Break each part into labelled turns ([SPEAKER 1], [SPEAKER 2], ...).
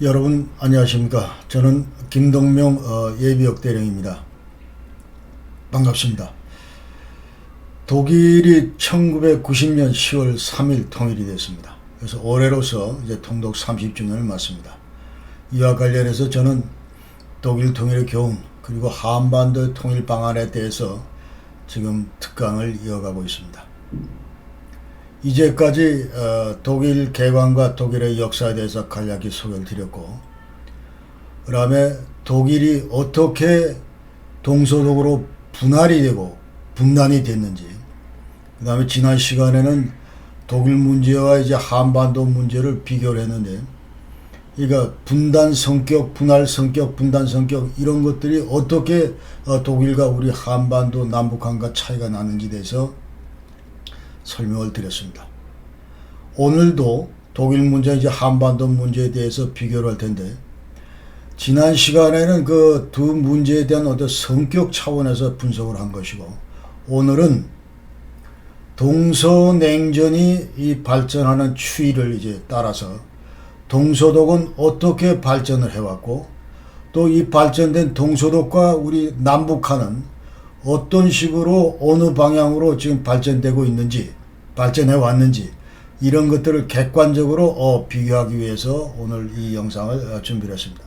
[SPEAKER 1] 여러분 안녕하십니까. 저는 김동명 예비역 대령입니다. 반갑습니다. 독일이 1990년 10월 3일 통일이 됐습니다. 그래서 올해로서 이제 통독 30주년을 맞습니다. 이와 관련해서 저는 독일 통일의 교훈 그리고 한반도 통일 방안에 대해서 지금 특강을 이어가고 있습니다. 이제까지 독일 개관과 독일의 역사에 대해서 간략히 소개를 드렸고, 그 다음에 독일이 어떻게 동서독으로 분할이 되고 분단이 됐는지, 그 다음에 지난 시간에는 독일 문제와 이제 한반도 문제를 비교를 했는데, 그러니까 분단 성격, 분할 성격, 분단 성격 이런 것들이 어떻게 독일과 우리 한반도 남북한과 차이가 나는지 대해서 설명을 드렸습니다. 오늘도 독일 문제, 이제 한반도 문제에 대해서 비교를 할 텐데, 지난 시간에는 그 두 문제에 대한 어떤 성격 차원에서 분석을 한 것이고, 오늘은 동서냉전이 이 발전하는 추이를 이제 따라서 동서독은 어떻게 발전을 해왔고, 또 이 발전된 동서독과 우리 남북한은 어떤 식으로 어느 방향으로 지금 발전되고 있는지, 발전해 왔는지 이런 것들을 객관적으로 비교하기 위해서 오늘 이 영상을 준비를 했습니다.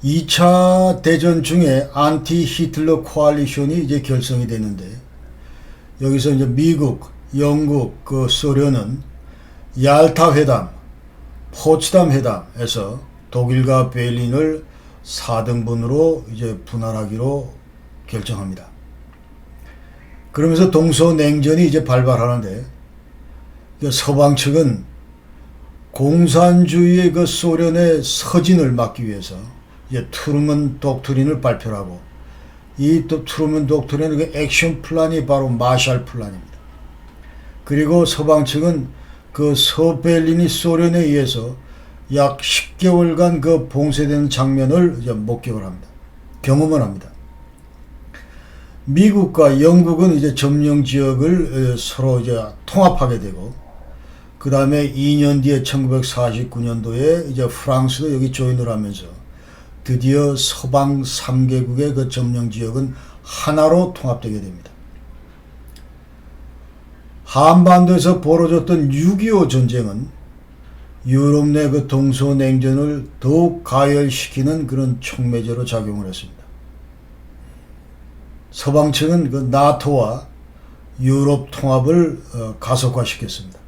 [SPEAKER 1] 2차 대전 중에 안티 히틀러 코알리션이 이제 결성이 됐는데, 여기서 이제 미국, 영국, 그 소련은 얄타 회담, 포츠담 회담에서 독일과 베를린을 4등분으로 이제 분할하기로 결정합니다. 그러면서 동서냉전이 이제 발발하는데, 서방 측은 공산주의의 그 소련의 서진을 막기 위해서 이제 트루먼 독트린을 발표하고, 이 또 트루먼 독트린의 그 액션 플랜이 바로 마샬 플랜입니다. 그리고 서방 측은 그 서베를린이 소련에 의해서 약 10개월간 그 봉쇄되는 장면을 이제 목격을 합니다. 경험을 합니다. 미국과 영국은 이제 점령 지역을 서로 이제 통합하게 되고, 그 다음에 2년 뒤에 1949년도에 이제 프랑스도 여기 조인을 하면서 드디어 서방 3개국의 그 점령 지역은 하나로 통합되게 됩니다. 한반도에서 벌어졌던 6.25 전쟁은 유럽 내 그 동서냉전을 더욱 가열시키는 그런 촉매제로 작용을 했습니다. 서방 측은 그 나토와 유럽 통합을 가속화시켰습니다.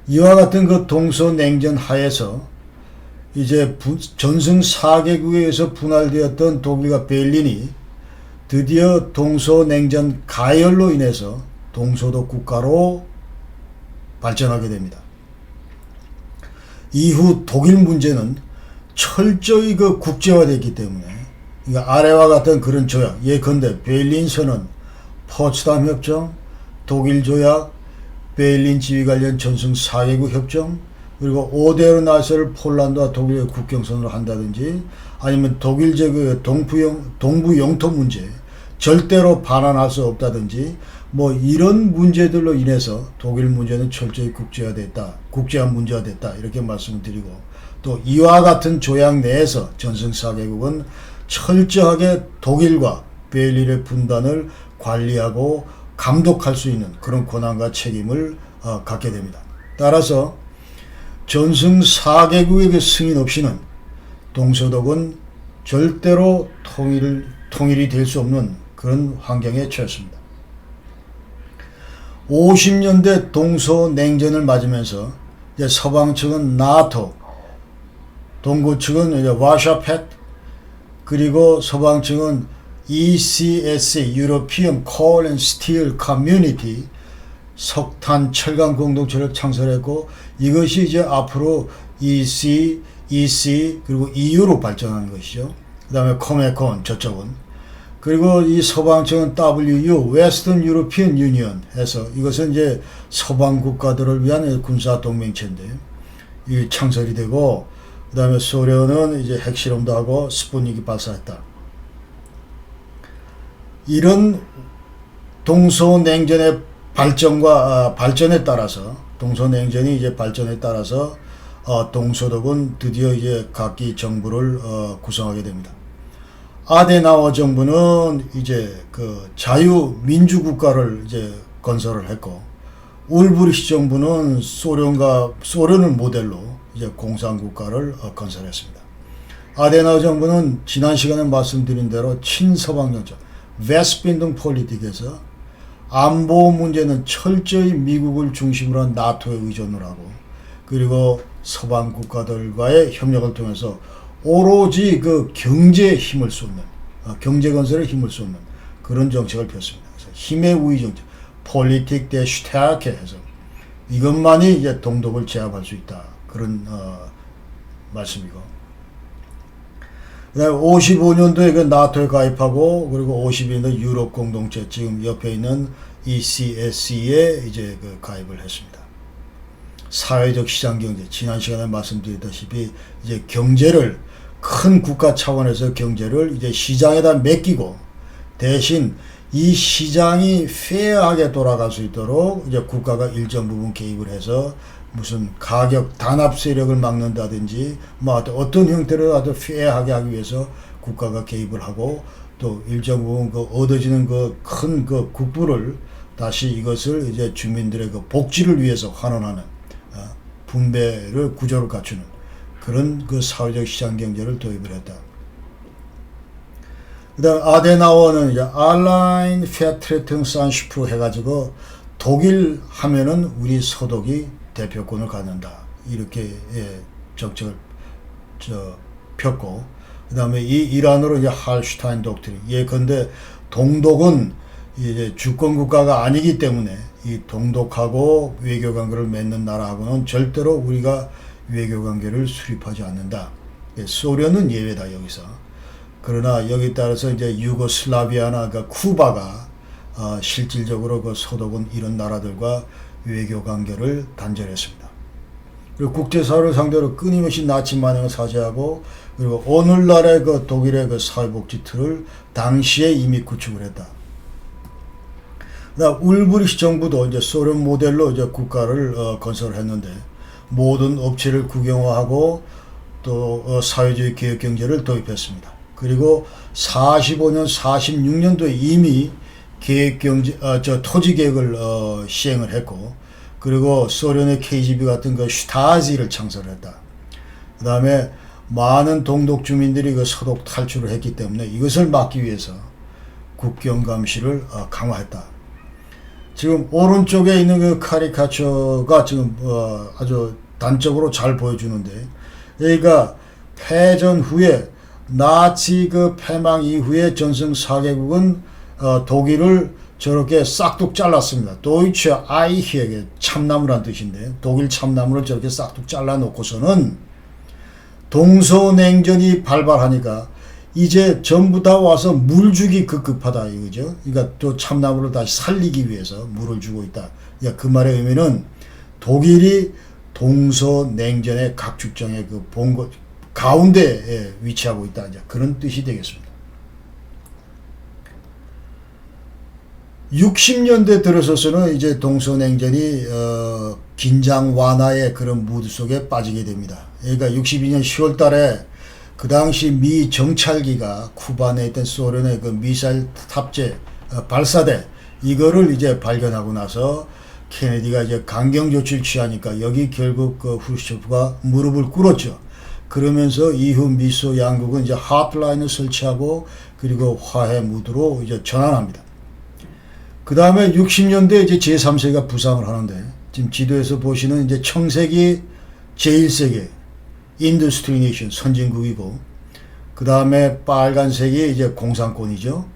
[SPEAKER 1] 이와 같은 그 동서냉전 하에서 이제 전승 4개국에 의해서 분할되었던 독일과 베를린이 드디어 동서냉전 가열로 인해서 동서독 국가로 발전하게 됩니다. 이후 독일 문제는 철저히 그 국제화됐기 때문에, 그러니까 아래와 같은 그런 조약, 예컨대 베를린 선언, 포츠담 협정, 독일 조약, 베를린 지휘 관련 전승 4개국 협정, 그리고 오데르나설을 폴란드와 독일의 국경선으로 한다든지, 아니면 독일제 그 동부 영토 문제 절대로 반환할 수 없다든지, 뭐 이런 문제들로 인해서 독일 문제는 철저히 국제화 문제가 됐다 이렇게 말씀을 드리고, 또 이와 같은 조약 내에서 전승 4개국은 철저하게 독일과 베를린의 분단을 관리하고 감독할 수 있는 그런 권한과 책임을 갖게 됩니다. 따라서 전승 4개국의 그 승인 없이는 동서독은 절대로 통일이 될 수 없는 그런 환경에 처했습니다. 50년대 동서냉전을 맞으면서 이제 서방 측은 나토, 동구 측은 이제 와샤 팩트, 그리고 서방 측은 ECSC, European Coal and Steel Community, 석탄, 철강 공동체를 창설했고, 이것이 이제 앞으로 EC, 그리고 EU로 발전하는 것이죠. 그 다음에 코메콘, 저쪽은. 그리고 이 서방 측은 WU, Western European Union 해서 이것은 이제 서방 국가들을 위한 군사 동맹체인데, 이 창설이 되고, 그 다음에 소련은 이제 핵실험도 하고 스푸트닉이 발사했다. 이런 동서냉전의 발전에 따라서 동서냉전이 이제 발전에 따라서 동서독은 드디어 이제 각기 정부를 구성하게 됩니다. 아데나워 정부는 이제 그 자유민주국가를 이제 건설을 했고, 울브리히트 정부는 소련을 모델로 이제 공산국가를 건설했습니다. 아데나워 정부는 지난 시간에 말씀드린 대로 친서방 정책, 웨스트빈동 폴리틱에서 안보 문제는 철저히 미국을 중심으로 한 나토에 의존을 하고, 그리고 서방 국가들과의 협력을 통해서 오로지 그 경제에 힘을 쏟는, 경제 건설에 힘을 쏟는 그런 정책을 폈습니다. 그래서 힘의 우위 정책, 폴리틱 대 슈테르케 해서 이것만이 이제 동독을 제압할 수 있다. 그런 말씀이고. 그다음에 55년도에 그 나토에 가입하고, 그리고 52년도 유럽 공동체, 지금 옆에 있는 ECSC에 이제 그 가입을 했습니다. 사회적 시장 경제, 지난 시간에 말씀드렸다시피 이제 경제를 큰 국가 차원에서 경제를 이제 시장에다 맡기고, 대신 이 시장이 페어하게 돌아갈 수 있도록 이제 국가가 일정 부분 개입을 해서 무슨 가격 단합 세력을 막는다든지 뭐 어떤 형태로라도 페어하게 하기 위해서 국가가 개입을 하고, 또 일정 부분 그 얻어지는 그 큰 그 국부를 다시 이것을 이제 주민들의 그 복지를 위해서 환원하는 분배를 구조를 갖추는 그런 그 사회적 시장 경제를 도입을 했다. 그다음 아데나워는 이제 알라인 페트레팅 산슈프 해가지고 독일 하면은 우리 서독이 대표권을 갖는다, 이렇게 정책을 폈고, 그다음에 이 일환으로 이제 할슈타인 독트린, 예컨대 동독은 이제 주권 국가가 아니기 때문에 이 동독하고 외교 관계를 맺는 나라하고는 절대로 우리가 외교 관계를 수립하지 않는다. 소련은 예외다 여기서. 그러나 여기 따라서 이제 유고슬라비아나 그 쿠바가 실질적으로 그 서독은 이런 나라들과 외교 관계를 단절했습니다. 그리고 국제사회를 상대로 끊임없이 나치 만행을 사죄하고, 그리고 오늘날의 그 독일의 그 사회복지 틀을 당시에 이미 구축을 했다. 그다음 울브리히트 정부도 이제 소련 모델로 이제 국가를 건설했는데, 모든 업체를 국영화하고 또 사회주의 개혁 경제를 도입했습니다. 그리고 45년, 46년도에 이미 토지 계획을 시행을 했고, 그리고 소련의 KGB 같은 그 슈타지를 창설했다. 그 다음에 많은 동독 주민들이 그 서독 탈출을 했기 때문에 이것을 막기 위해서 국경 감시를 강화했다. 지금 오른쪽에 있는 그 카리카처가 지금 아주 단적으로 잘 보여주는데, 여기가 패전 후에 나치 그 패망 이후에 전승 4개국은 독일을 저렇게 싹둑 잘랐습니다. 도이체 아이히에게 참나무란 뜻인데, 독일 참나무를 저렇게 싹둑 잘라 놓고서는 동서냉전이 발발하니까 이제 전부 다 와서 물 주기 급급하다 이거죠. 그러니까 또 참나무를 다시 살리기 위해서 물을 주고 있다. 그러니까 그 말의 의미는 독일이 동서냉전의 각축정의 그 본거 가운데에 위치하고 있다, 이제 그런 뜻이 되겠습니다. 60년대 들어서서는 이제 동서냉전이 긴장 완화의 그런 무드 속에 빠지게 됩니다. 그러니까 62년 10월 달에 그 당시 미 정찰기가 쿠바에 있던 소련의 그 미사일 탑재 발사대 이거를 이제 발견하고 나서 케네디가 이제 강경 조치를 취하니까 여기 결국 그 후르시초프가 무릎을 꿇었죠. 그러면서 이후 미소 양국은 이제 핫라인을 설치하고, 그리고 화해 무드로 이제 전환합니다. 그 다음에 60년대 이제 제3세계가 부상을 하는데, 지금 지도에서 보시는 이제 청색이 제1세계 인더스트리 네이션 선진국이고, 그 다음에 빨간색이 이제 공산권이죠.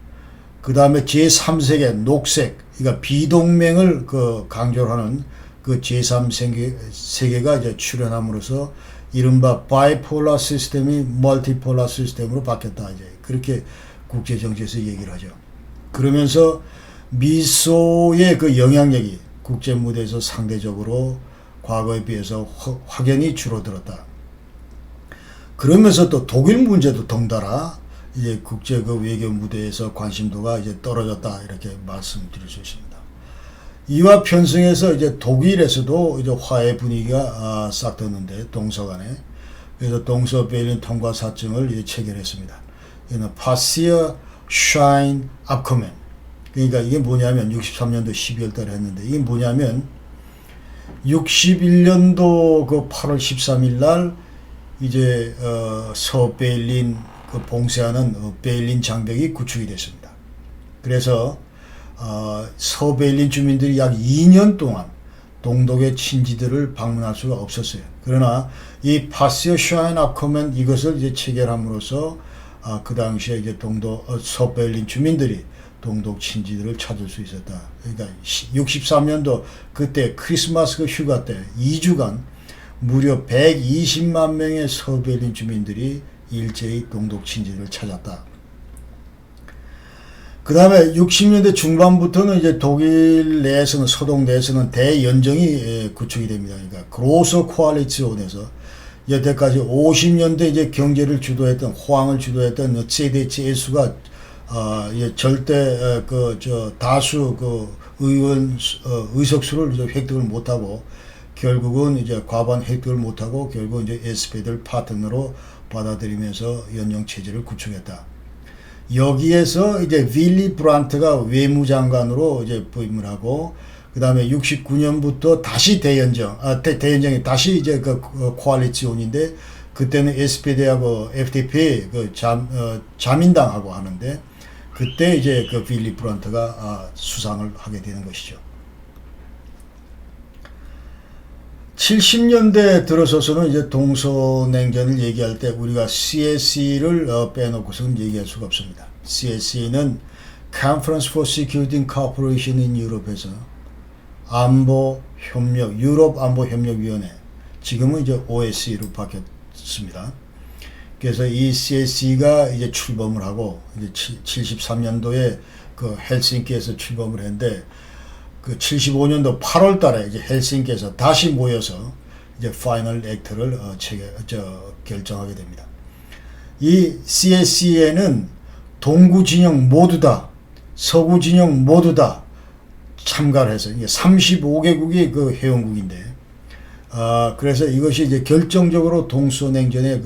[SPEAKER 1] 그 다음에 제3세계 녹색, 그러니까 비동맹을 그 강조를 하는 그 제3세계가 이제 출현함으로써 이른바 바이폴라 시스템이 멀티폴라 시스템으로 바뀌었다, 이제 그렇게 국제 정치에서 얘기를 하죠. 그러면서 미소의 그 영향력이 국제 무대에서 상대적으로 과거에 비해서 확연히 줄어들었다. 그러면서 또 독일 문제도 덩달아 이제 국제 그 외교 무대에서 관심도가 이제 떨어졌다, 이렇게 말씀드릴 수 있습니다. 이와 편승해서 이제 독일에서도 이제 화해 분위기가 싹 떴는데 동서간에. 그래서 동서 베를린 통과 사증을 이제 체결했습니다. 이는 파시어 샤인 압코멘. 그러니까 이게 뭐냐면 63년도 12월 달에 했는데 이게 뭐냐면 61년도 그 8월 13일 날 이제 서베를린 그 봉쇄하는 베를린 장벽이 구축이 됐습니다. 그래서 서베를린 주민들이 약 2년 동안 동독의 친지들을 방문할 수가 없었어요. 그러나 이 파시어 샤인 압코멘 이것을 이제 체결함으로써 그 당시에 이제 서베를린 주민들이 동독 친지들을 찾을 수 있었다. 그러니까 63년도 그때 크리스마스 그 휴가 때 2주간 무려 120만 명의 서베를린 주민들이 일제히 동독 친지들을 찾았다. 그 다음에 60년대 중반부터는 이제 독일 내에서는 서독 내에서는 대연정이 구축이 됩니다. 그러니까 그로서 코알리치온에서 여태까지 50년대 이제 경제를 주도했던 호황을 주도했던 CDU-CSU가 절대 다수 의석수를 이제 획득을 못하고 결국은 이제 과반 획득을 못하고 결국 이제 SPD를 파트너로 받아들이면서 연정 체제를 구축했다. 여기에서 이제 윌리 브란트가 외무장관으로 이제 부임을 하고 그 다음에 69년부터 다시 대연정이 다시 이제 코알리치온인데 그때는 SPD하고 FDP 자민당하고 하는데 그때 이제 윌리 브란트가 수상을 하게 되는 것이죠. 70년대 들어서서는 이제 동서냉전을 얘기할 때 우리가 CSE를 빼놓고서는 얘기할 수가 없습니다. CSE는 Conference for Security and Cooperation in Europe에서 유럽 안보협력위원회, 지금은 이제 OSCE로 바뀌었습니다. 그래서 이 CSE가 이제 출범을 하고 이제 73년도에 그 헬싱키에서 출범을 했는데 그 75년도 8월 달에 이제 헬싱키에서 다시 모여서 이제 파이널 액트를 결정하게 됩니다. 이 CSE에는 동구 진영 모두 다, 서구 진영 모두 다 참가를 해서 이게 35개국이 그 회원국인데, 그래서 이것이 이제 결정적으로 동서냉전에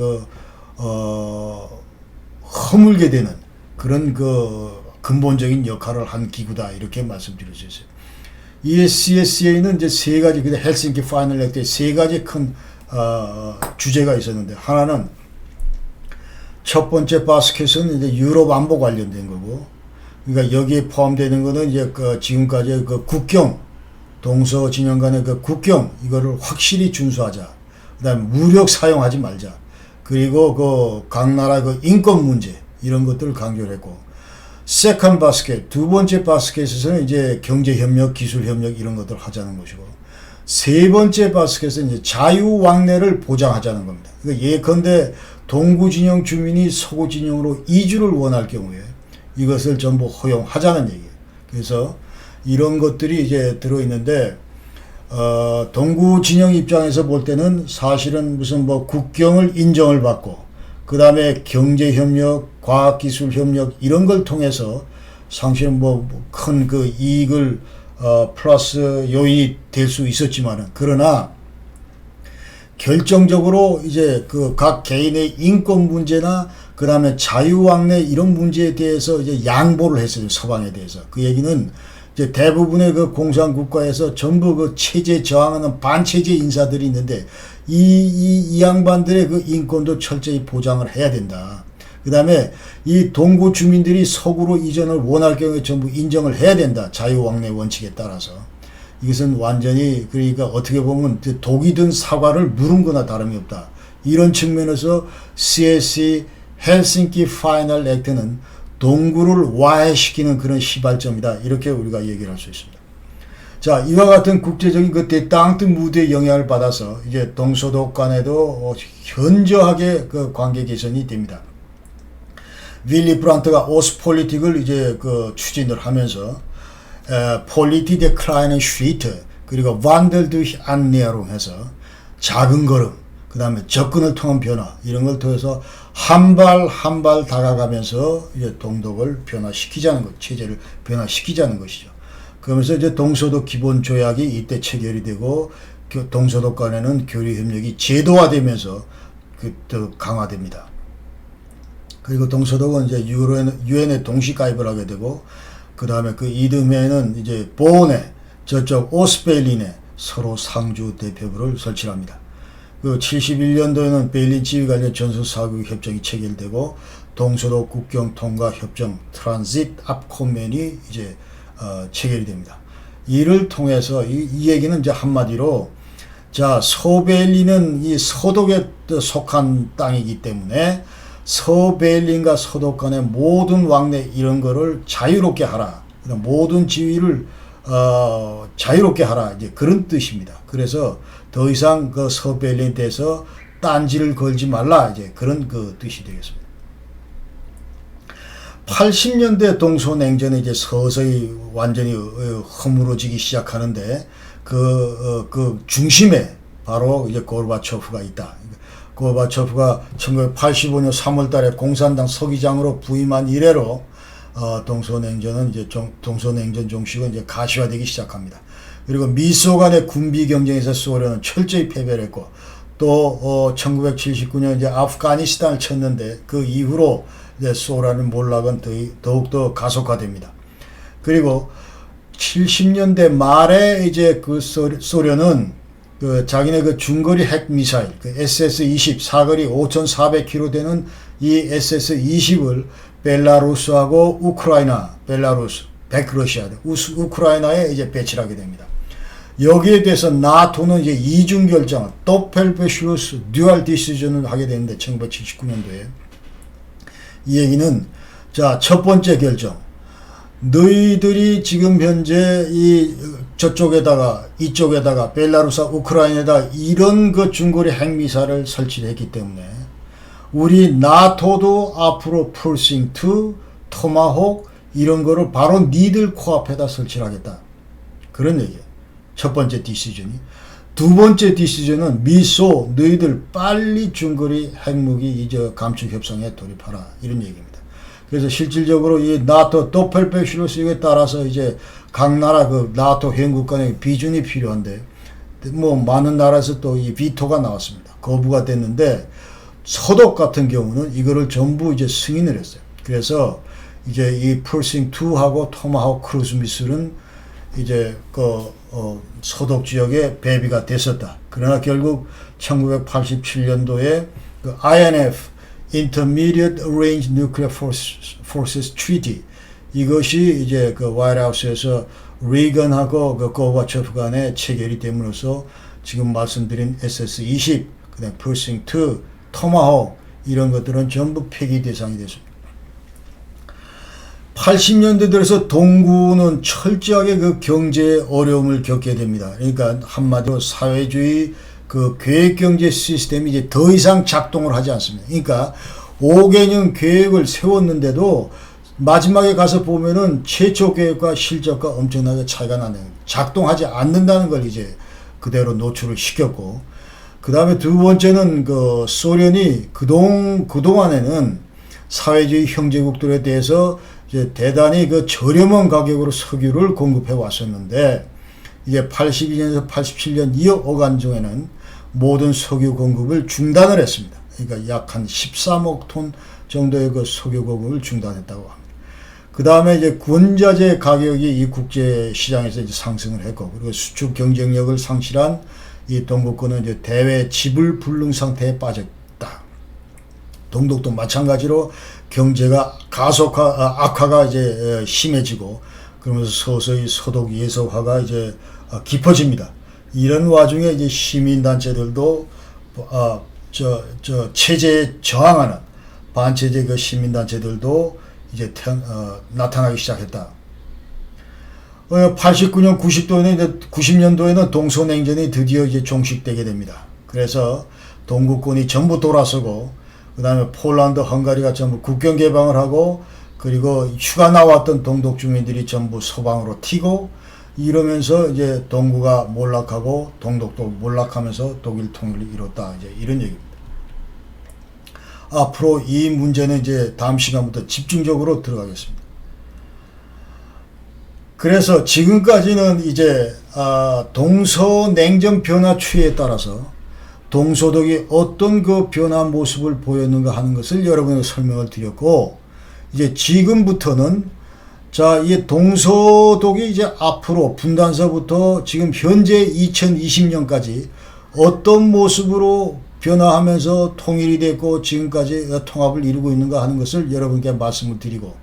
[SPEAKER 1] 허물게 되는 그런 근본적인 역할을 한 기구다 이렇게 말씀드릴 수 있어요. 이 CSE는 이제 세 가지, 헬싱키 파이널 액트에 세 가지 큰 주제가 있었는데, 하나는 첫 번째 바스켓은 이제 유럽 안보 관련된 거고, 그러니까 여기에 포함되는 거는 이제 지금까지 국경, 동서 진영 간의 국경, 이거를 확실히 준수하자. 그 다음에 무력 사용하지 말자. 그리고 각 나라 인권 문제, 이런 것들을 강조를 했고, 세컨 바스켓, 두 번째 바스켓에서는 이제 경제협력, 기술협력 이런 것들을 하자는 것이고, 세 번째 바스켓은 이제 자유왕래를 보장하자는 겁니다. 그러니까 예컨대 동구 진영 주민이 서구 진영으로 이주를 원할 경우에 이것을 전부 허용하자는 얘기예요. 그래서 이런 것들이 이제 들어있는데, 동구 진영 입장에서 볼 때는 사실은 무슨 국경을 인정을 받고, 그 다음에 경제협력, 과학기술협력 이런 걸 통해서 상실은 큰 이익을 플러스 요인이 될 수 있었지만은, 그러나 결정적으로 이제 각 개인의 인권 문제나 그 다음에 자유왕래 이런 문제에 대해서 이제 양보를 했어요. 서방에 대해서. 그 얘기는 이제 대부분의 공산국가에서 전부 체제 저항하는 반체제 인사들이 있는데 이 양반들의 인권도 철저히 보장을 해야 된다. 그 다음에 이 동구 주민들이 서구로 이전을 원할 경우에 전부 인정을 해야 된다. 자유왕래 원칙에 따라서. 이것은 완전히, 그러니까 어떻게 보면 독이 든 사과를 물은 거나 다름이 없다. 이런 측면에서 CSE 헬싱키 파이널 액트는 동구를 와해시키는 그런 시발점이다. 이렇게 우리가 얘기를 할 수 있습니다. 자, 이와 같은 국제적인 대땅뜨 무드의 영향을 받아서 이제 동서독 간에도 현저하게 관계 개선이 됩니다. 윌리 브란트가 오스폴리틱을 이제 추진을 하면서 폴리티 데클라이는 슈이트, 그리고 완델 두히 안네아롱 해서 작은 걸음, 그 다음에 접근을 통한 변화, 이런 걸 통해서 한 발 한 발 다가가면서 이제 동독을 변화시키자는 것, 체제를 변화시키자는 것이죠. 그러면서 이제 동서독 기본 조약이 이때 체결이 되고 동서독 간에는 교류 협력이 제도화되면서 더 강화됩니다. 그리고 동서독은 이제 유엔에 동시 가입을 하게 되고, 그 다음에 그 이듬해에는 이제 보온에 저쪽 오스베일린에 서로 상주 대표부를 설치합니다. 그 71년도에는 베일린 지휘 관련 전선 사격 협정이 체결되고, 동서독 국경 통과 협정 트랜짓 압코멘이 이제 체결이 됩니다. 이를 통해서 이 얘기는 이제 한마디로, 자, 서베일린은 이 서독에 속한 땅이기 때문에 서베일린과 서독 간의 모든 왕래 이런 거를 자유롭게 하라. 모든 지위를 자유롭게 하라. 이제 그런 뜻입니다. 그래서 더 이상 그 서베일린에 대해서 딴지를 걸지 말라. 이제 그런 그 뜻이 되겠습니다. 80년대 동서냉전이 이제 서서히 완전히 허물어지기 시작하는데, 그 중심에 바로 이제 고르바초프가 있다. 고르바초프가 1985년 3월 달에 공산당 서기장으로 부임한 이래로, 동서냉전은 이제 동서냉전 종식은 이제 가시화되기 시작합니다. 그리고 미소 간의 군비 경쟁에서 소련은 철저히 패배를 했고, 또, 1979년 이제 아프가니스탄을 쳤는데, 그 이후로 이제 소련의 몰락은 더욱더 가속화됩니다. 그리고 70년대 말에 이제 그 소련은 그 자기네 그 중거리 핵 미사일, 그 SS-20 사거리 5,400km 되는 이 SS-20을 벨라루스하고 우크라이나, 벨라루스, 백러시아, 우크라이나에 이제 배치를 하게 됩니다. 여기에 대해서 나토는 이제 이중 결정을, 도펠베슐루스 듀얼 디시전을 하게 되는데, 1979년도에. 이 얘기는, 자, 첫 번째 결정. 너희들이 지금 현재 저쪽에다가, 이쪽에다가, 벨라루스와 우크라이나에다 이런 그 중거리 핵미사를 설치를 했기 때문에, 우리 나토도 앞으로 폴싱2, 토마호크, 이런 거를 바로 니들 코앞에다 설치를 하겠다. 그런 얘기예요. 첫 번째 디시전이. 두 번째 디시전은 미소, 너희들 빨리 중거리 핵무기 감축 협상에 돌입하라. 이런 얘기입니다. 그래서 실질적으로 이 나토 도펠베슐루스에 따라서 이제 각 나라 그 나토 회원국 간의 비준이 필요한데, 뭐 많은 나라에서 또 이 비토가 나왔습니다. 거부가 됐는데, 서독 같은 경우는 이거를 전부 이제 승인을 했어요. 그래서 이제 이 폴싱2하고 토마호크 크루즈 미술은 이제 서독 지역에 배비가 됐었다. 그러나 결국 1987년도에 그 INF Intermediate Range Nuclear Forces Treaty, 이것이 이제 그 화이트하우스에서 리건하고 그 고르바초프 간에 체결이 됨으로써 지금 말씀드린 SS-20, 그다음 폴싱2, 토마호크 이런 것들은 전부 폐기 대상이 됐습니다. 80년대 들어서 동구는 철저하게 그 경제 어려움을 겪게 됩니다. 그러니까 한마디로 사회주의 그 계획경제 시스템이 이제 더 이상 작동을 하지 않습니다. 그러니까 5개년 계획을 세웠는데도 마지막에 가서 보면은 최초 계획과 실적과 엄청나게 차이가 나네요. 작동하지 않는다는 걸 이제 그대로 노출을 시켰고, 그 다음에 두 번째는 그 소련이 그동안에는 사회주의 형제국들에 대해서 이제 대단히 그 저렴한 가격으로 석유를 공급해 왔었는데, 이제 82년에서 87년 2억 어간 중에는 모든 석유 공급을 중단을 했습니다. 그러니까 약 한 13억 톤 정도의 그 석유 공급을 중단했다고 합니다. 그 다음에 이제 원자재 가격이 이 국제 시장에서 이제 상승을 했고, 그리고 수출 경쟁력을 상실한 이 동구권은 이제 대외 지불 불능 상태에 빠졌다. 동독도 마찬가지로 경제가 악화가 이제 심해지고, 그러면서 서서히 서독 예서화가 이제 깊어집니다. 이런 와중에 이제 시민단체들도 체제에 저항하는 반체제 그 시민단체들도 이제 나타나기 시작했다. 89년 90년도에는 동서냉전이 드디어 이제 종식되게 됩니다. 그래서 동구권이 전부 돌아서고, 그 다음에 폴란드, 헝가리가 전부 국경 개방을 하고, 그리고 휴가 나왔던 동독 주민들이 전부 서방으로 튀고, 이러면서 이제 동구가 몰락하고 동독도 몰락하면서 독일 통일을 이뤘다. 이제 이런 얘기입니다. 앞으로 이 문제는 이제 다음 시간부터 집중적으로 들어가겠습니다. 그래서 지금까지는 이제 동서냉전 변화 추이에 따라서 동서독이 어떤 그 변화 모습을 보였는가 하는 것을 여러분에게 설명을 드렸고, 이제 지금부터는 자, 이 동서독이 이제 앞으로 분단서부터 지금 현재 2020년까지 어떤 모습으로 변화하면서 통일이 됐고 지금까지 통합을 이루고 있는가 하는 것을 여러분께 말씀을 드리고,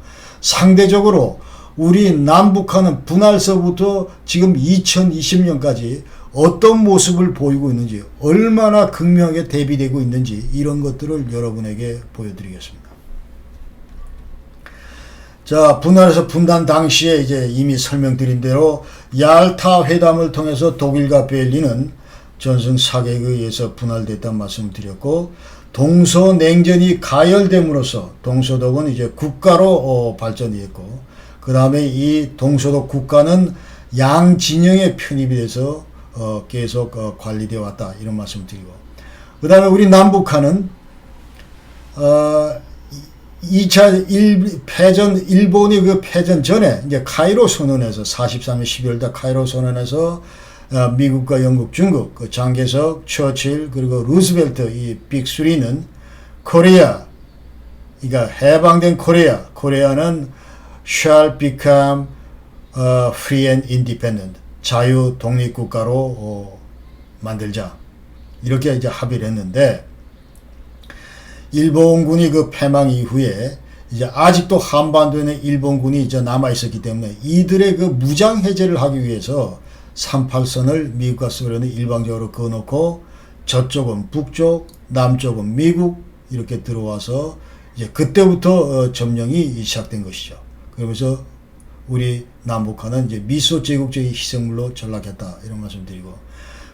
[SPEAKER 1] 상대적으로 우리 남북한은 분할서부터 지금 2020년까지 어떤 모습을 보이고 있는지, 얼마나 극명하게 대비되고 있는지, 이런 것들을 여러분에게 보여드리겠습니다. 자, 분할에서 분단 당시에 이제 이미 설명드린 대로 얄타 회담을 통해서 독일과 베를린은 전승 사격에 의해서 분할됐다는 말씀을 드렸고, 동서냉전이 가열됨으로써 동서독은 이제 국가로 발전이 했고, 그 다음에 이 동서독 국가는 양 진영에 편입이 돼서 계속 관리되어 왔다, 이런 말씀을 드리고, 그 다음에 우리 남북한은 2차 패전, 일본이 그 패전 전에 이제 카이로 선언에서 43년 12월달 카이로 선언에서 미국과 영국, 중국, 그 장개석, 처칠, 그리고 루스벨트 이 빅3는 코리아, 그러니까 해방된 코리아는 shall become free and independent, 자유 독립 국가로 만들자, 이렇게 이제 합의를 했는데, 일본군이 그 패망 이후에 이제 아직도 한반도에는 일본군이 이제 남아 있었기 때문에 이들의 그 무장 해제를 하기 위해서 38선을 미국과 소련은 일방적으로 그어놓고, 저쪽은 북쪽, 남쪽은 미국, 이렇게 들어와서 이제 그때부터 점령이 시작된 것이죠. 그러면서 우리 남북한은 이제 미소 제국주의 희생물로 전락했다, 이런 말씀 드리고,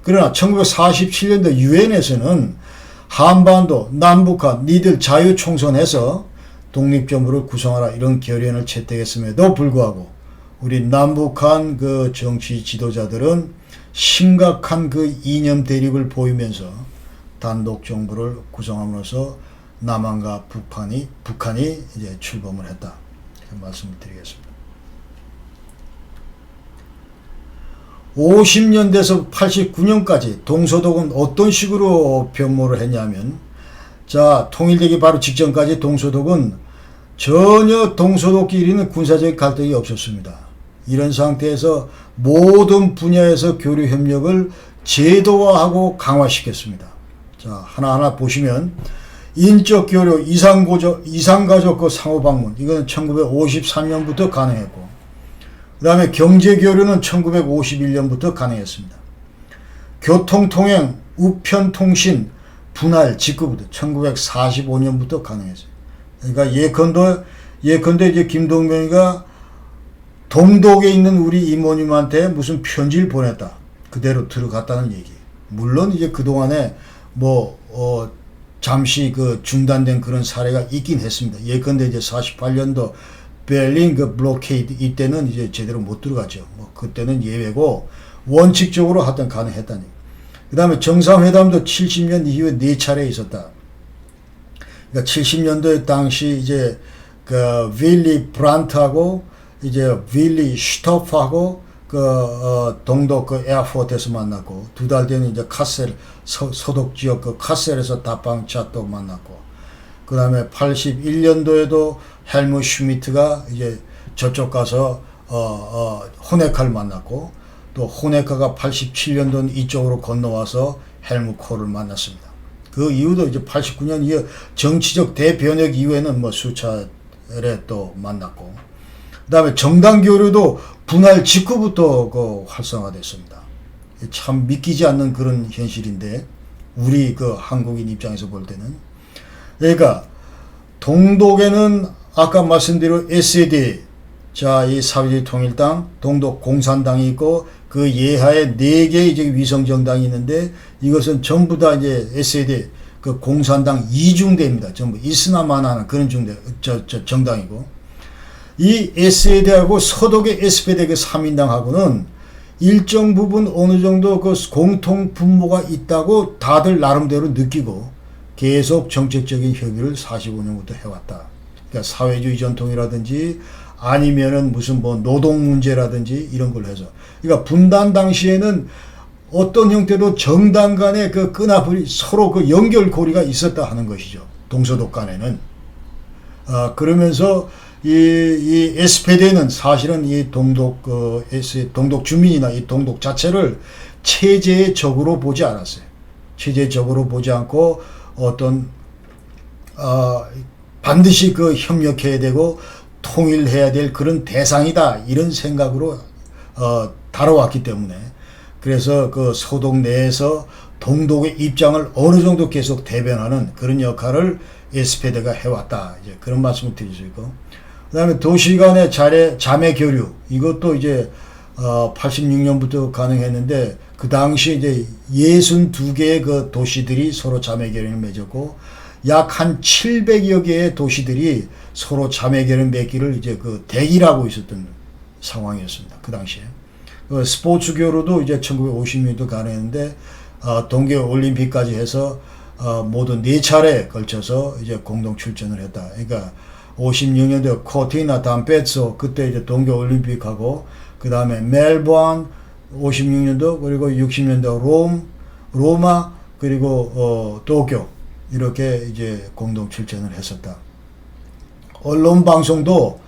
[SPEAKER 1] 그러나 1947년도 유엔에서는 한반도, 남북한 니들 자유총선해서 독립정부를 구성하라, 이런 결의안을 채택했음에도 불구하고 우리 남북한 그 정치 지도자들은 심각한 그 이념 대립을 보이면서 단독 정부를 구성함으로써 남한과 북한이 이제 출범을 했다, 이렇게 말씀을 드리겠습니다. 50년대에서 89년까지 동서독은 어떤 식으로 변모를 했냐면, 자, 통일되기 바로 직전까지 동서독은 전혀 동서독끼리는 군사적 갈등이 없었습니다. 이런 상태에서 모든 분야에서 교류 협력을 제도화하고 강화시켰습니다. 자, 하나하나 보시면, 인적 교류, 이산가족 그 상호방문, 이건 1953년부터 가능했고, 그 다음에 경제교류는 1951년부터 가능했습니다. 교통통행, 우편통신, 분할, 직구부터 1945년부터 가능했어요. 그러니까 예컨대 이제 김동명이가 동독에 있는 우리 이모님한테 무슨 편지를 보냈다, 그대로 들어갔다는 얘기예요. 물론 이제 그동안에 잠시 그 중단된 그런 사례가 있긴 했습니다. 예컨대 이제 48년도 베를린 그 블로케이드, 이때는 이제 제대로 못 들어갔죠. 그때는 예외고 원칙적으로 하여튼 가능했다니. 그 다음에 정상회담도 70년 이후에 4차례 있었다. 그러니까 70년도에 당시 이제 그 윌리 브란트하고 이제 윌리 슈토프하고 동독 그 에어포트에서 만났고, 2달 뒤에는 이제 카셀, 서독 지역 그 카셀에서 다방차 또 만났고, 그 다음에 81년도에도 헬무 슈미트가 이제 저쪽 가서 호네카를 만났고, 또 호네카가 87년도는 이쪽으로 건너와서 헬무 콜을 만났습니다. 그 이후도 이제 89년 이후 정치적 대변혁 이후에는 수차례 또 만났고, 그 다음에 정당 교류도 분할 직후부터 활성화됐습니다. 참 믿기지 않는 그런 현실인데, 우리 그 한국인 입장에서 볼 때는. 그러니까 동독에는 아까 말씀드린 SED, 자, 이 사회주의 통일당, 동독 공산당이 있고, 그 예하에 4개의 이제 위성정당이 있는데, 이것은 전부 다 이제 SED, 그 공산당 이중대입니다. 전부 이슬람만 하는 그런 정당이고, 이 SED하고 서독의 SPD 그 3인당하고는 일정 부분 어느 정도 그 공통 분모가 있다고 다들 나름대로 느끼고 계속 정책적인 협의를 45년부터 해왔다. 그러니까 사회주의 전통이라든지 아니면은 무슨 뭐 노동 문제라든지 이런 걸 해서. 그러니까 분단 당시에는 어떤 형태로 정당 간의 그 끈아풀이 서로 그 연결고리가 있었다 하는 것이죠. 동서독 간에는. 그러면서 이 SPD는 사실은 이 동독 동독 주민이나 이 동독 자체를 체제의 적으로 보지 않았어요. 체제의 적으로 보지 않고 어떤 반드시 그 협력해야 되고 통일해야 될 그런 대상이다 이런 생각으로 다뤄왔기 때문에, 그래서 그 서독 내에서 동독의 입장을 어느 정도 계속 대변하는 그런 역할을 SPD가 해왔다. 이제 그런 말씀을 드릴 수 있고, 그 다음에 도시 간의 자매 교류, 이것도 이제 86년부터 가능했는데, 그 당시 이제 62개의 그 도시들이 서로 자매 교류를 맺었고, 약 한 700여 개의 도시들이 서로 자매 교류 맺기를 이제 그 대기를 하고 있었던 상황이었습니다. 그 당시에. 스포츠 교류도 이제 1950년도 가능했는데, 동계 올림픽까지 해서 모두 4차례에 걸쳐서 이제 공동 출전을 했다. 그러니까 56년도 코티나 담페소, 그때 이제 동계 올림픽하고, 그 다음에 멜번 56년도, 그리고 60년도 로마, 그리고 도쿄, 이렇게 이제 공동 출전을 했었다. 언론 방송도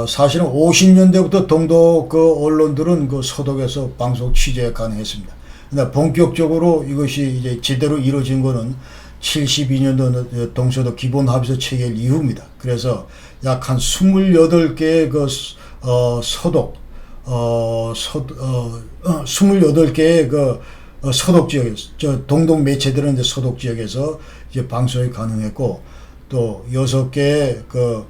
[SPEAKER 1] 사실은 50년대부터 동독 그 언론들은 그 서독에서 방송 취재 가능했습니다. 근데 본격적으로 이것이 이제 제대로 이루어진 거는 72년도 동서독 기본합의서 체결 이후입니다. 그래서 약 한 28개의 그 서독 28개의 그 서독 지역에서, 동독 매체들은 이제 서독 지역에서 이제 방송이 가능했고, 또 6개의 그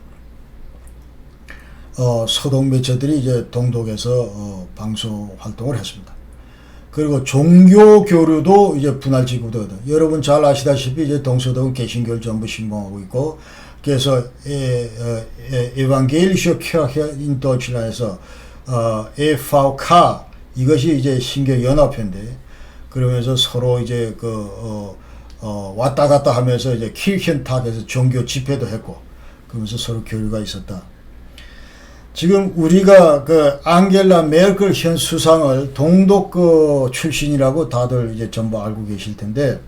[SPEAKER 1] 서독 매체들이 이제 동독에서 방송 활동을 했습니다. 그리고 종교 교류도 이제 분할지구거든. 여러분 잘 아시다시피 이제 동서독은 개신교를 전부 신봉하고 있고, 그래서 에반게리쇼 켜헤 인 도이칠란드에서 EVK, 이것이 이제 신교 연합회인데, 그러면서 서로 이제 왔다 갔다 하면서 이제 키르켄탁에서 종교 집회도 했고, 그러면서 서로 교류가 있었다. 지금 우리가 그 앙겔라 메르켈 현 수상을 동독 출신이라고 다들 이제 전부 알고 계실 텐데,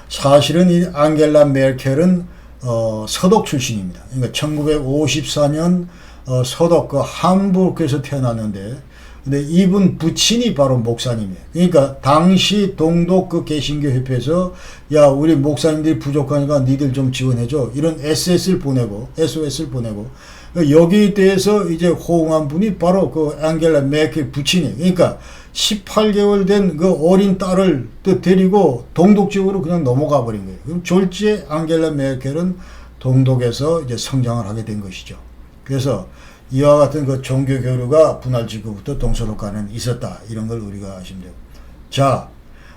[SPEAKER 1] 사실은 이 앙겔라 메르켈은 서독 출신입니다. 그러니까 1954년 서독 그 함부르크에서 태어났는데, 근데 이분 부친이 바로 목사님이에요. 그러니까 당시 동독 그 개신교 협회에서 야, 우리 목사님들이 부족하니까 니들 좀 지원해줘, 이런 SOS를 보내고 여기에 대해서 이제 호응한 분이 바로 그 앙겔라 메르켈 부친이에요. 그러니까 18개월 된 그 어린 딸을 또 데리고 동독 지역으로 그냥 넘어가 버린 거예요. 그럼 졸지에 앙겔라 메르켈은 동독에서 이제 성장을 하게 된 것이죠. 그래서 이와 같은 그 종교 교류가 분할지구부터 동서독 간에 있었다. 이런 걸 우리가 아시면 돼요. 자,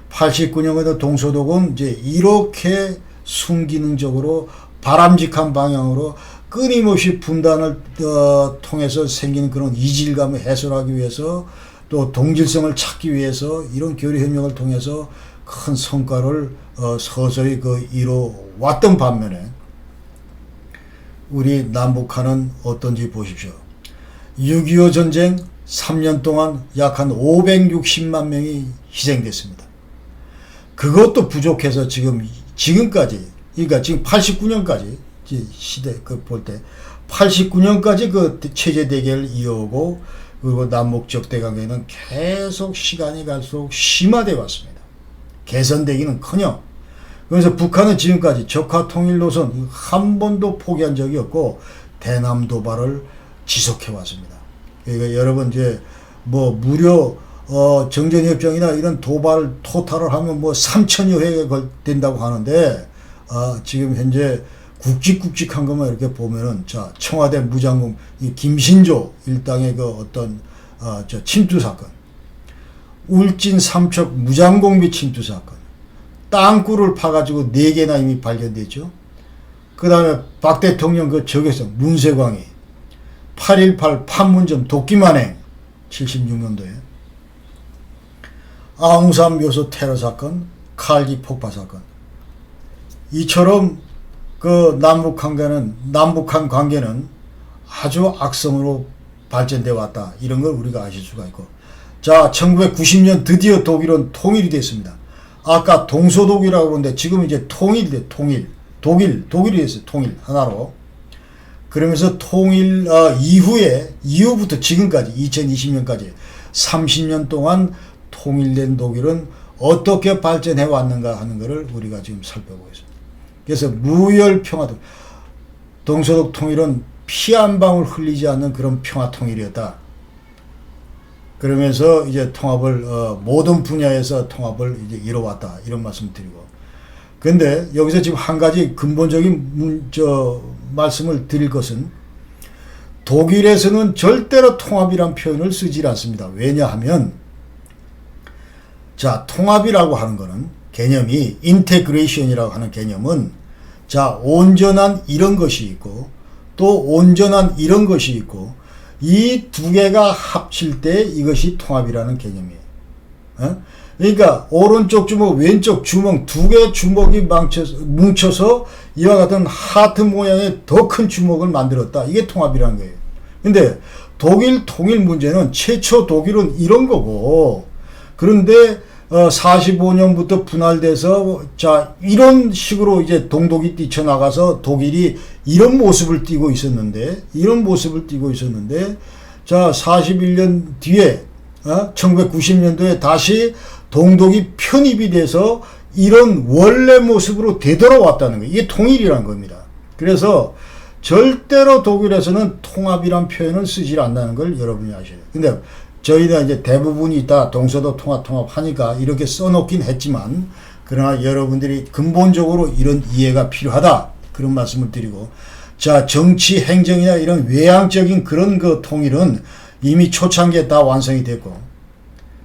[SPEAKER 1] 89년에 동서독은 이제 이렇게 순기능적으로 바람직한 방향으로 끊임없이 분단을 통해서 생기는 그런 이질감을 해소하기 위해서, 또 동질성을 찾기 위해서 이런 교류협력을 통해서 큰 성과를 서서히 이뤄왔던 반면에, 우리 남북한은 어떤지 보십시오. 6.25 전쟁 3년 동안 약 한 560만 명이 희생됐습니다. 그것도 부족해서 지금까지, 그러니까 지금 89년까지 시대 볼 때 89년까지 그 체제 대결을 이어오고, 그리고 남북적 대관계는 계속 시간이 갈수록 심화되어 왔습니다. 개선되기는커녕. 그래서 북한은 지금까지 적화 통일 노선 한 번도 포기한 적이 없고 대남 도발을 지속해 왔습니다. 그러니까 여러분 이제 뭐 무료 정전협정이나 이런 도발 토탈을 하면 뭐 3천여 회가 된다고 하는데, 지금 현재 굵직굵직한 것만 이렇게 보면은, 자, 청와대 무장공 이 김신조 일당의 그 어떤 침투 사건, 울진 삼척 무장공비 침투 사건, 땅굴을 파가지고 4개나 이미 발견됐죠. 그 다음에 박 대통령 그 적외선 문세광이 8.18 판문점 도끼만행 76년도에, 아웅산 묘소 테러 사건, 칼기 폭파 사건, 이처럼 그 남북한 관계는 아주 악성으로 발전돼 왔다. 이런 걸 우리가 아실 수가 있고. 자, 1990년 드디어 독일은 통일이 됐습니다. 아까 동서독이라고 그러는데 지금 이제 통일이 돼. 독일이 됐어요. 통일 하나로. 그러면서 통일 이후부터 지금까지 2020년까지 30년 동안 통일된 독일은 어떻게 발전해 왔는가 하는 것을 우리가 지금 살펴보고 있습니다. 그래서 무혈 평화, 동서독 통일은 피 한 방울 흘리지 않는 그런 평화 통일이었다. 그러면서 이제 통합을 모든 분야에서 통합을 이제 이뤄왔다. 이런 말씀 드리고. 근데 여기서 지금 한 가지 근본적인 말씀을 드릴 것은 독일에서는 절대로 통합이란 표현을 쓰지 않습니다. 왜냐하면 자, 통합이라고 하는 것은 개념이 인테그레이션이라고 하는 개념은 자, 온전한 이런 것이 있고 또 온전한 이런 것이 있고 이 두 개가 합칠 때 이것이 통합이라는 개념이에요. 그러니까 오른쪽 주먹 왼쪽 주먹 두 개의 주먹이 뭉쳐서 이와 같은 하트 모양의 더 큰 주먹을 만들었다. 이게 통합이라는 거예요. 근데 독일 통일 문제는 최초 독일은 이런 거고, 그런데 45년부터 분할돼서 자 이런 식으로 이제 동독이 뛰쳐나가서 독일이 이런 모습을 띠고 있었는데 자 41년 뒤에 1990년도에 다시 동독이 편입이 돼서 이런 원래 모습으로 되돌아왔다는 거예요. 이게 통일이란 겁니다. 그래서 절대로 독일에서는 통합이란 표현을 쓰지 않는다는 걸 여러분이 아셔야 돼요. 근데 저희가 이제 대부분이 다 동서독 통합하니까 이렇게 써놓긴 했지만, 그러나 여러분들이 근본적으로 이런 이해가 필요하다. 그런 말씀을 드리고, 자, 정치, 행정이나 이런 외향적인 그런 그 통일은 이미 초창기에 다 완성이 됐고,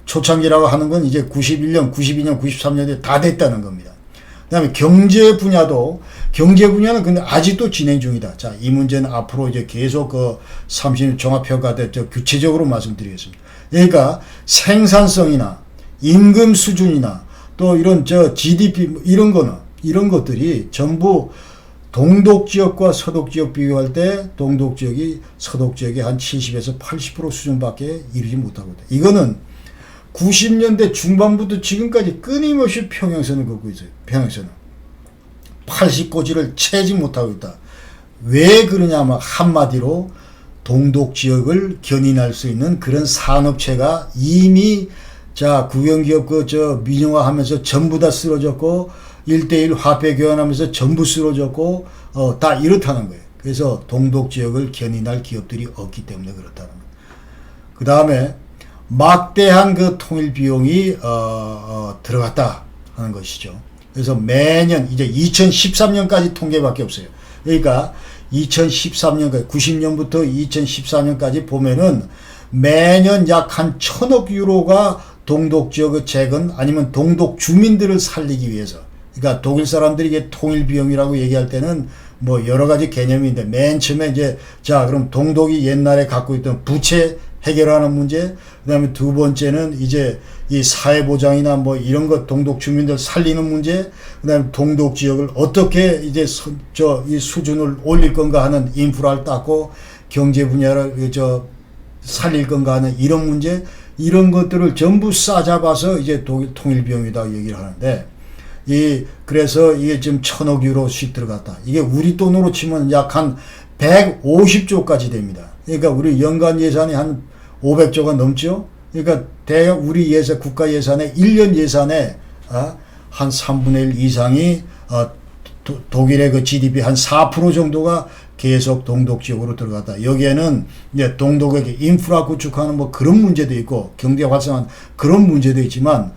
[SPEAKER 1] 초창기라고 하는 건 이제 91년, 92년, 93년에 다 됐다는 겁니다. 그 다음에 경제 분야는 근데 아직도 진행 중이다. 자, 이 문제는 앞으로 이제 계속 30년 종합평가 때 구체적으로 말씀드리겠습니다. 그러니까 생산성이나 임금 수준이나 또 이런 GDP 이런 것들이 전부 동독 지역과 서독 지역 비교할 때 동독 지역이 서독 지역의 한 70에서 80% 수준밖에 이르지 못하고 있다. 이거는 90년대 중반부터 지금까지 끊임없이 평행선을 걷고 있어요. 평행선을. 80고지를 채지 못하고 있다. 왜 그러냐면 한마디로 동독 지역을 견인할 수 있는 그런 산업체가 이미 자 국영기업 민영화하면서 전부 다 쓰러졌고 1:1 화폐 교환하면서 전부 쓰러졌고 다 이렇다는 거예요. 그래서 동독 지역을 견인할 기업들이 없기 때문에 그렇다는 거예요. 그 다음에 막대한 그 통일 비용이 들어갔다 하는 것이죠. 그래서 매년 이제 2013년까지 통계밖에 없어요. 그러니까 2013년까지 90년부터 2014년까지 보면은 매년 약 한 1,000억 유로가 동독 지역의 재건 아니면 동독 주민들을 살리기 위해서, 그러니까 독일 사람들이 이게 통일 비용이라고 얘기할 때는 뭐 여러 가지 개념인데, 맨 처음에 이제 자 그럼 동독이 옛날에 갖고 있던 부채 해결하는 문제, 그 다음에 두 번째는 이제 이 사회보장이나 뭐 이런 것 동독 주민들 살리는 문제, 그 다음에 동독 지역을 어떻게 이제 이 수준을 올릴 건가 하는 인프라를 닦고 경제 분야를 살릴 건가 하는 이런 문제, 이런 것들을 전부 싸잡아서 이제 독일 통일 비용이다 얘기를 하는데, 그래서 이게 지금 1,000억 유로씩 들어갔다. 이게 우리 돈으로 치면 약 한 150조까지 됩니다. 그러니까 우리 연간 예산이 한 500조가 넘죠. 그러니까 대략 우리 국가 예산의 1년 예산의 한 3분의 1 이상이 독일의 그 GDP 한 4% 정도가 계속 동독 지역으로 들어갔다. 여기에는 이제 동독에게 인프라 구축하는 뭐 그런 문제도 있고 경제 활성화하는 그런 문제도 있지만,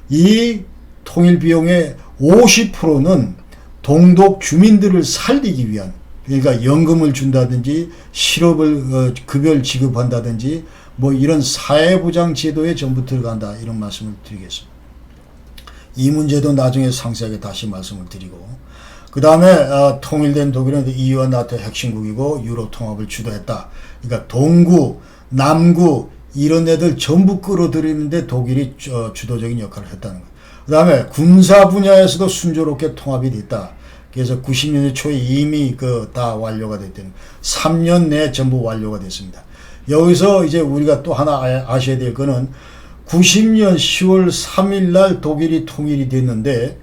[SPEAKER 1] 이 통일 비용의 50%는 동독 주민들을 살리기 위한, 그러니까 연금을 준다든지 실업을 급여를 지급한다든지 뭐 이런 사회보장 제도에 전부 들어간다, 이런 말씀을 드리겠습니다. 이 문제도 나중에 상세하게 다시 말씀을 드리고, 그 다음에 통일된 독일은 EU와 나토 핵심국이고 유로 통합을 주도했다. 그러니까 동구, 남구 이런 애들 전부 끌어들이는데 독일이 주도적인 역할을 했다는 거예요. 그 다음에 군사 분야에서도 순조롭게 통합이 됐다. 그래서 90년대 초에 이미 다 완료가 됐다는 3년 내에 전부 완료가 됐습니다. 여기서 이제 우리가 또 하나 아셔야 될 거는 90년 10월 3일 날 독일이 통일이 됐는데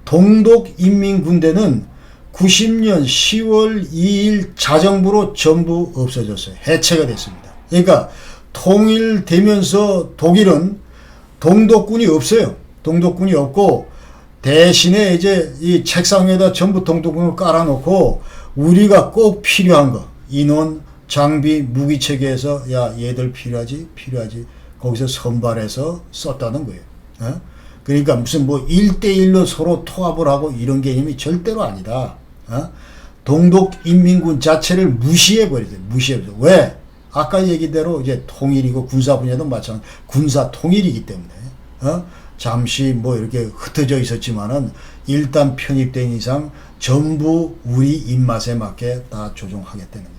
[SPEAKER 1] 동독인민군대는 90년 10월 2일 자정부로 전부 없어졌어요. 해체가 됐습니다. 그러니까 통일되면서 독일은 동독군이 없어요. 동독군이 없고 대신에 이제 이 책상 위에다 전부 동독군을 깔아놓고 우리가 꼭 필요한 거 인원, 장비, 무기 체계에서 야 얘들 필요하지 거기서 선발해서 썼다는 거예요. 어? 그러니까 무슨 뭐 1대1로 서로 통합을 하고 이런 개념이 절대로 아니다. 어? 동독인민군 자체를 무시해버리죠. 무시해버리죠. 왜? 아까 얘기대로 이제 통일이고 군사 분야도 마찬가지 군사 통일이기 때문에 잠시 뭐 이렇게 흩어져 있었지만은 일단 편입된 이상 전부 우리 입맛에 맞게 다 조종하겠다는 거예요.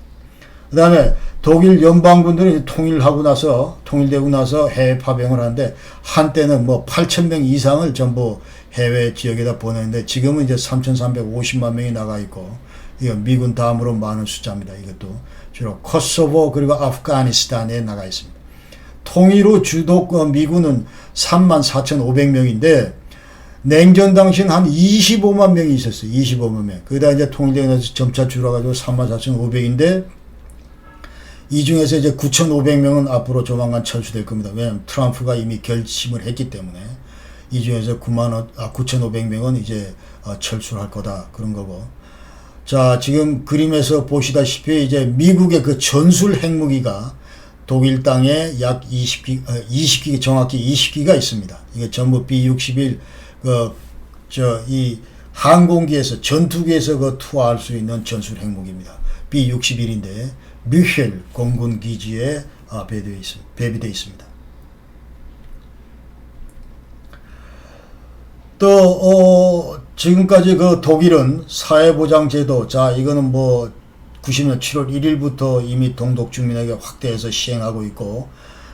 [SPEAKER 1] 그 다음에 독일 연방군들은 통일되고 나서 해외 파병을 하는데 한때는 뭐 8,000명 이상을 전부 해외 지역에다 보냈는데 지금은 이제 3,350만 명이 나가 있고 이거 미군 다음으로 많은 숫자입니다. 이것도 주로 코소보 그리고 아프가니스탄에 나가 있습니다. 통일 후 주독 미군은 34,500명인데 냉전 당시는 한 25만 명이 있었어요. 25만 명. 그러다 이제 통일되고 나서 점차 줄어가지고 34,500인데 이 중에서 이제 9,500명은 앞으로 조만간 철수될 겁니다. 왜냐하면 트럼프가 이미 결심을 했기 때문에 이 중에서 9,500명은 이제 철수를 할 거다 그런 거고. 자, 지금 그림에서 보시다시피 이제 미국의 그 전술 핵무기가 독일 땅에 약 20기 정확히 20기가 있습니다. 이게 전부 B-61 이 항공기에서 전투기에서 투하할 수 있는 전술 핵무기입니다. B-61인데 뮤헬 공군 기지에 배비되어 있습니다. 또 지금까지 그 독일은 사회보장제도 자 이거는 뭐 90년 7월 1일부터 이미 동독 주민에게 확대해서 시행하고 있고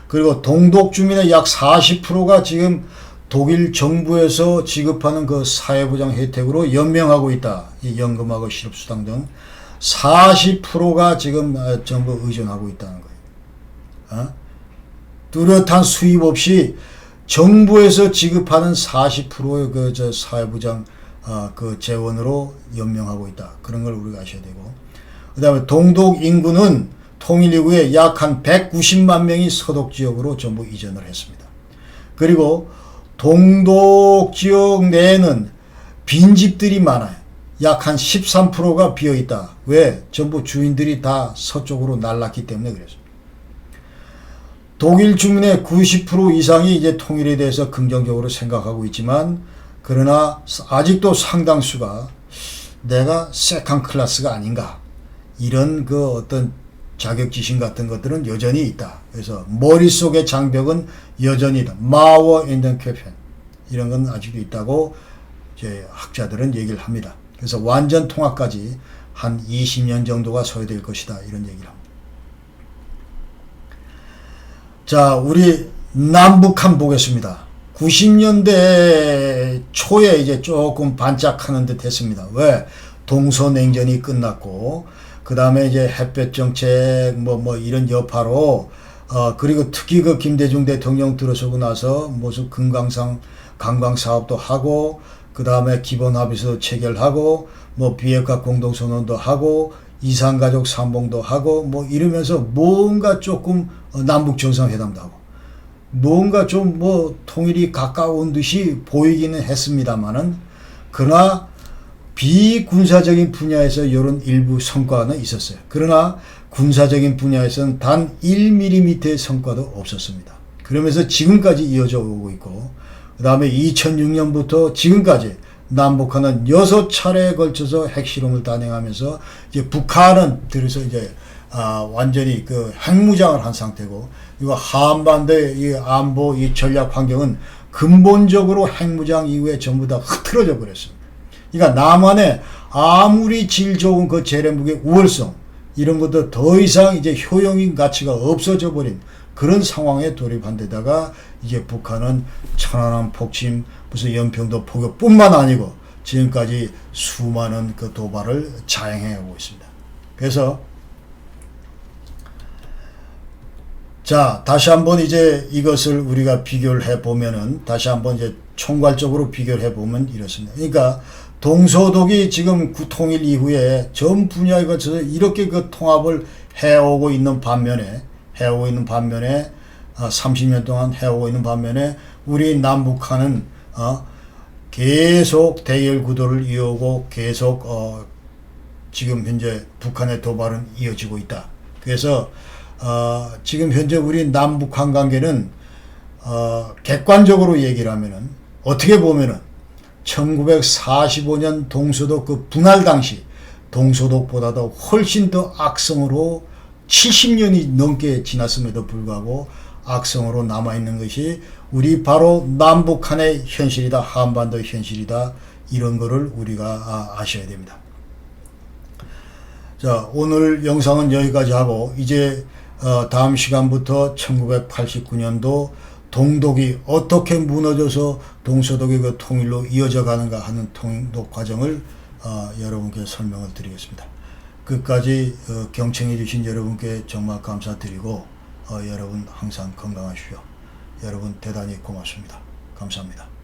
[SPEAKER 1] 그리고 동독 주민의 약 40%가 지금 독일 정부에서 지급하는 그 사회보장 혜택으로 연명하고 있다. 이 연금하고 실업수당 등 40%가 지금 전부 의존하고 있다는 거예요. 뚜렷한 수입 없이 정부에서 지급하는 40%의 그 사회보장 그 재원으로 연명하고 있다. 그런 걸 우리가 아셔야 되고. 그 다음에 동독 인구는 통일 이후에 약 한 190만 명이 서독 지역으로 전부 이전을 했습니다. 그리고 동독 지역 내에는 빈집들이 많아요. 약 한 13%가 비어있다. 왜? 전부 주인들이 다 서쪽으로 날랐기 때문에 그랬습니다. 독일 주민의 90% 이상이 이제 통일에 대해서 긍정적으로 생각하고 있지만 그러나 아직도 상당수가 내가 세컨 클래스가 아닌가 이런 그 어떤 자격지심 같은 것들은 여전히 있다. 그래서 머릿속의 장벽은 여전히 있다. 마워 인던 쾌편 이런 건 아직도 있다고 이제 학자들은 얘기를 합니다. 그래서 완전 통합까지 한 20년 정도가 소요될 것이다. 이런 얘기를 합니다. 자, 우리 남북한 보겠습니다. 90년대 초에 이제 조금 반짝하는 듯 했습니다. 왜? 동서냉전이 끝났고, 그 다음에 이제 햇볕 정책, 뭐 이런 여파로, 그리고 특히 그 김대중 대통령 들어서고 나서 무슨 관광 사업도 하고, 그 다음에 기본합의서 체결하고, 뭐 비핵화 공동선언도 하고, 이산가족 상봉도 하고, 뭐 이러면서 뭔가 조금 남북 정상회담도 하고, 뭔가 좀 뭐 통일이 가까운 듯이 보이기는 했습니다만은, 그러나 비군사적인 분야에서 이런 일부 성과는 있었어요. 그러나 군사적인 분야에서는 단 1mm의 성과도 없었습니다. 그러면서 지금까지 이어져 오고 있고, 그 다음에 2006년부터 지금까지 남북한은 6차례에 걸쳐서 핵실험을 단행하면서 이제 북한은 들어서 이제 완전히 그 핵무장을 한 상태고, 이거 한반도의 이 안보 이 전략 환경은 근본적으로 핵무장 이후에 전부 다 흐트러져 버렸습니다. 그러니까 남한의 아무리 질 좋은 그 재래무기의 우월성 이런 것도 더 이상 이제 효용인 가치가 없어져 버린 그런 상황에 돌입한 데다가 이제 북한은 천안함 폭침 무슨 연평도 포격뿐만 아니고 지금까지 수많은 그 도발을 자행해 오고 있습니다. 그래서 자, 다시 한번 이제 이것을 우리가 비교를 해 보면은, 다시 한번 이제 총괄적으로 비교를 해 보면 이렇습니다. 그러니까 동서독이 지금 통일 이후에 전 분야에 거쳐서 이렇게 그 통합을 해오고 있는 반면에 30년 동안 해오고 있는 반면에 우리 남북한은 계속 대결 구도를 이어오고 계속 지금 현재 북한의 도발은 이어지고 있다. 그래서 지금 현재 우리 남북한 관계는 객관적으로 얘기를 하면은, 어떻게 보면은 1945년 동서독 그 분할 당시 동서독보다도 훨씬 더 악성으로 70년이 넘게 지났음에도 불구하고 악성으로 남아있는 것이 우리 바로 남북한의 현실이다, 한반도의 현실이다, 이런 거를 우리가 아셔야 됩니다. 자, 오늘 영상은 여기까지 하고, 이제 다음 시간부터 1989년도 동독이 어떻게 무너져서 동서독의 그 통일로 이어져 가는가 하는 통독 과정을 여러분께 설명을 드리겠습니다. 끝까지 경청해 주신 여러분께 정말 감사드리고, 여러분 항상 건강하십시오. 여러분 대단히 고맙습니다. 감사합니다.